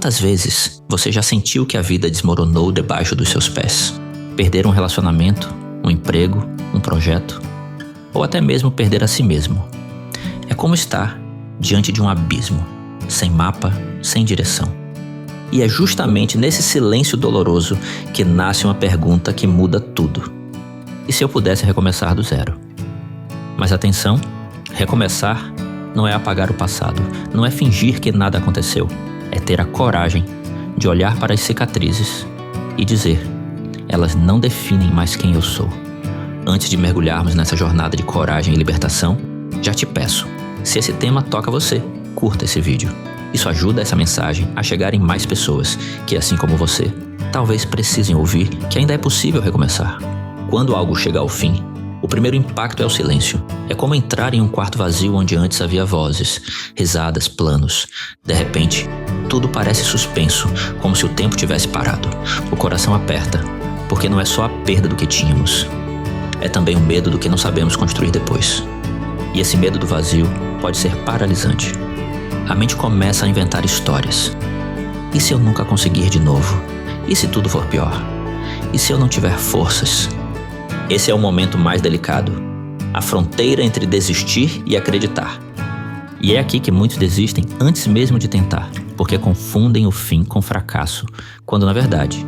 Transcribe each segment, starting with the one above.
Quantas vezes você já sentiu que a vida desmoronou debaixo dos seus pés? Perder um relacionamento, um emprego, um projeto, ou até mesmo perder a si mesmo. É como estar diante de um abismo, sem mapa, sem direção. E é justamente nesse silêncio doloroso que nasce uma pergunta que muda tudo. E se eu pudesse recomeçar do zero? Mas atenção, recomeçar não é apagar o passado, não é fingir que nada aconteceu. É ter a coragem de olhar para as cicatrizes e dizer: elas não definem mais quem eu sou. Antes de mergulharmos nessa jornada de coragem e libertação, já te peço, se esse tema toca você, curta esse vídeo. Isso ajuda essa mensagem a chegar em mais pessoas que, assim como você, talvez precisem ouvir que ainda é possível recomeçar. Quando algo chega ao fim, o primeiro impacto é o silêncio. É como entrar em um quarto vazio onde antes havia vozes, risadas, planos. De repente, tudo parece suspenso, como se o tempo tivesse parado. O coração aperta, porque não é só a perda do que tínhamos. É também o medo do que não sabemos construir depois. E esse medo do vazio pode ser paralisante. A mente começa a inventar histórias. E se eu nunca conseguir de novo? E se tudo for pior? E se eu não tiver forças? Esse é o momento mais delicado. A fronteira entre desistir e acreditar. E é aqui que muitos desistem antes mesmo de tentar, porque confundem o fim com fracasso, quando na verdade,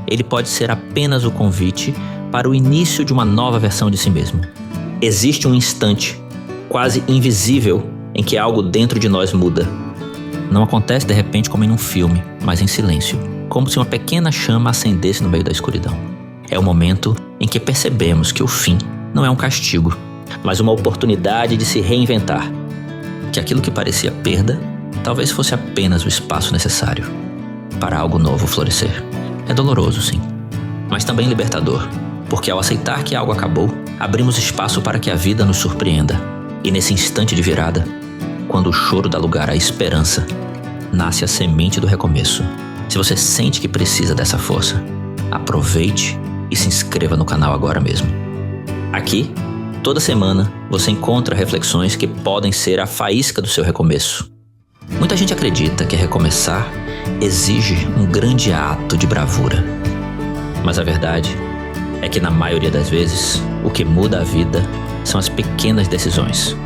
ele pode ser apenas o convite para o início de uma nova versão de si mesmo. Existe um instante, quase invisível, em que algo dentro de nós muda. Não acontece de repente como em um filme, mas em silêncio, como se uma pequena chama acendesse no meio da escuridão. É o momento em que percebemos que o fim não é um castigo, mas uma oportunidade de se reinventar. Que aquilo que parecia perda, talvez fosse apenas o espaço necessário para algo novo florescer. É doloroso, sim, mas também libertador, porque ao aceitar que algo acabou, abrimos espaço para que a vida nos surpreenda. E nesse instante de virada, quando o choro dá lugar à esperança, nasce a semente do recomeço. Se você sente que precisa dessa força, aproveite e se inscreva no canal agora mesmo. Aqui, toda semana, você encontra reflexões que podem ser a faísca do seu recomeço. Muita gente acredita que recomeçar exige um grande ato de bravura. Mas a verdade é que na maioria das vezes, o que muda a vida são as pequenas decisões.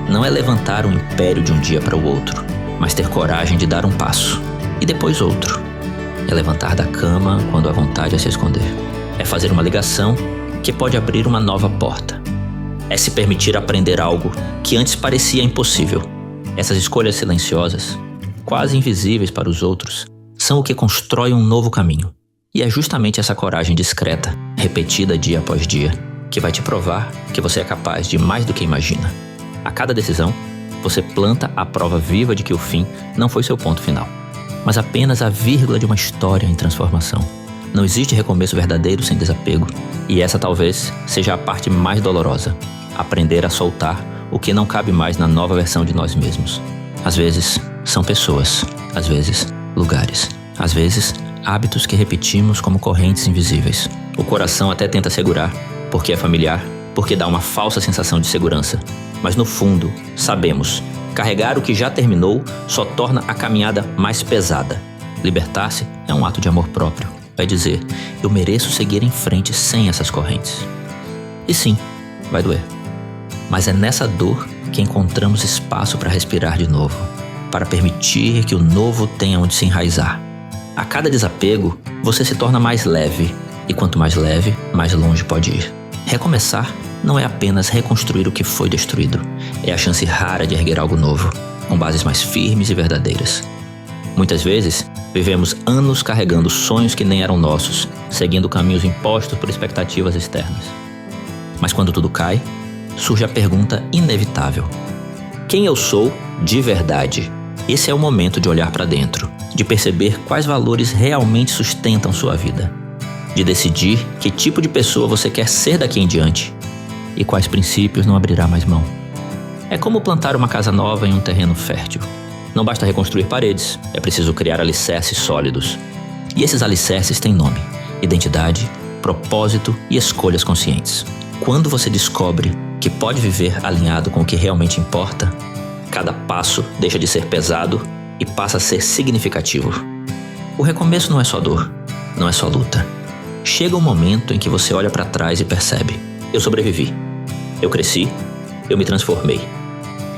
Não é levantar um império de um dia para o outro, mas ter coragem de dar um passo e depois outro. É levantar da cama quando a vontade é se esconder. É fazer uma ligação que pode abrir uma nova porta. É se permitir aprender algo que antes parecia impossível. Essas escolhas silenciosas, quase invisíveis para os outros, são o que constrói um novo caminho. E é justamente essa coragem discreta, repetida dia após dia, que vai te provar que você é capaz de mais do que imagina. A cada decisão, você planta a prova viva de que o fim não foi seu ponto final, mas apenas a vírgula de uma história em transformação. Não existe recomeço verdadeiro sem desapego, e essa talvez seja a parte mais dolorosa: aprender a soltar o que não cabe mais na nova versão de nós mesmos. Às vezes, são pessoas, às vezes, lugares, às vezes, hábitos que repetimos como correntes invisíveis. O coração até tenta segurar, porque é familiar, porque dá uma falsa sensação de segurança. Mas no fundo, sabemos, carregar o que já terminou só torna a caminhada mais pesada. Libertar-se é um ato de amor próprio. Vai dizer: eu mereço seguir em frente sem essas correntes. E sim, vai doer. Mas é nessa dor que encontramos espaço para respirar de novo, para permitir que o novo tenha onde se enraizar. A cada desapego, você se torna mais leve, e quanto mais leve, mais longe pode ir. Recomeçar não é apenas reconstruir o que foi destruído, é a chance rara de erguer algo novo, com bases mais firmes e verdadeiras. Muitas vezes, vivemos anos carregando sonhos que nem eram nossos, seguindo caminhos impostos por expectativas externas. Mas quando tudo cai, surge a pergunta inevitável: quem eu sou de verdade? Esse é o momento de olhar para dentro, de perceber quais valores realmente sustentam sua vida, de decidir que tipo de pessoa você quer ser daqui em diante e quais princípios não abrirá mais mão. É como plantar uma casa nova em um terreno fértil. Não basta reconstruir paredes, é preciso criar alicerces sólidos. E esses alicerces têm nome, identidade, propósito e escolhas conscientes. Quando você descobre que pode viver alinhado com o que realmente importa, cada passo deixa de ser pesado e passa a ser significativo. O recomeço não é só dor, não é só luta. Chega um momento em que você olha para trás e percebe: eu sobrevivi, eu cresci, eu me transformei.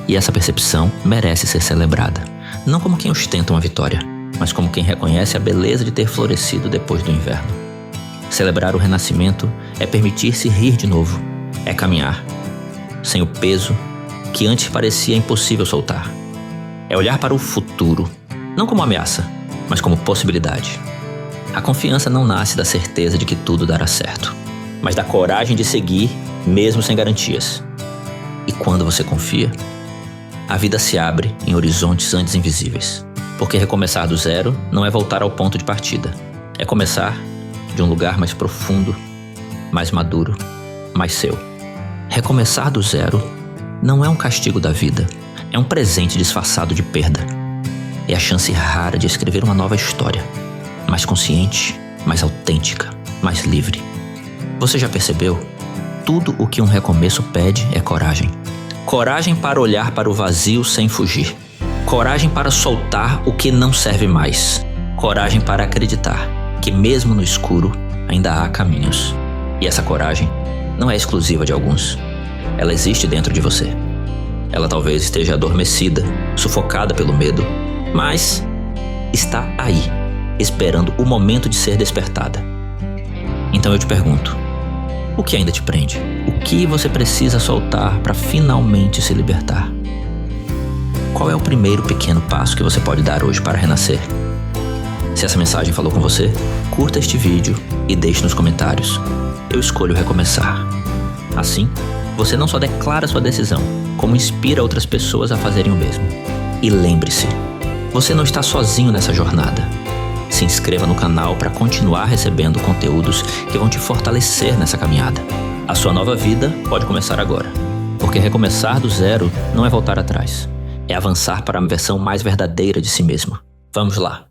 E essa percepção merece ser celebrada, não como quem ostenta uma vitória, mas como quem reconhece a beleza de ter florescido depois do inverno. Celebrar o renascimento é permitir-se rir de novo, é caminhar, sem o peso que antes parecia impossível soltar. É olhar para o futuro, não como ameaça, mas como possibilidade. A confiança não nasce da certeza de que tudo dará certo, mas da coragem de seguir, mesmo sem garantias. E quando você confia, a vida se abre em horizontes antes invisíveis. Porque recomeçar do zero não é voltar ao ponto de partida. É começar de um lugar mais profundo, mais maduro, mais seu. Recomeçar do zero não é um castigo da vida, é um presente disfarçado de perda. É a chance rara de escrever uma nova história, mais consciente, mais autêntica, mais livre. Você já percebeu? Tudo o que um recomeço pede é coragem. Coragem para olhar para o vazio sem fugir. Coragem para soltar o que não serve mais. Coragem para acreditar que mesmo no escuro ainda há caminhos. E essa coragem não é exclusiva de alguns. Ela existe dentro de você. Ela talvez esteja adormecida, sufocada pelo medo, mas está aí, esperando o momento de ser despertada. Então eu te pergunto, o que ainda te prende? O que você precisa soltar para finalmente se libertar? Qual é o primeiro pequeno passo que você pode dar hoje para renascer? Se essa mensagem falou com você, curta este vídeo e deixe nos comentários: eu escolho recomeçar. Assim, você não só declara sua decisão, como inspira outras pessoas a fazerem o mesmo. E lembre-se, você não está sozinho nessa jornada. Se inscreva no canal para continuar recebendo conteúdos que vão te fortalecer nessa caminhada. A sua nova vida pode começar agora, porque recomeçar do zero não é voltar atrás, é avançar para uma versão mais verdadeira de si mesmo. Vamos lá!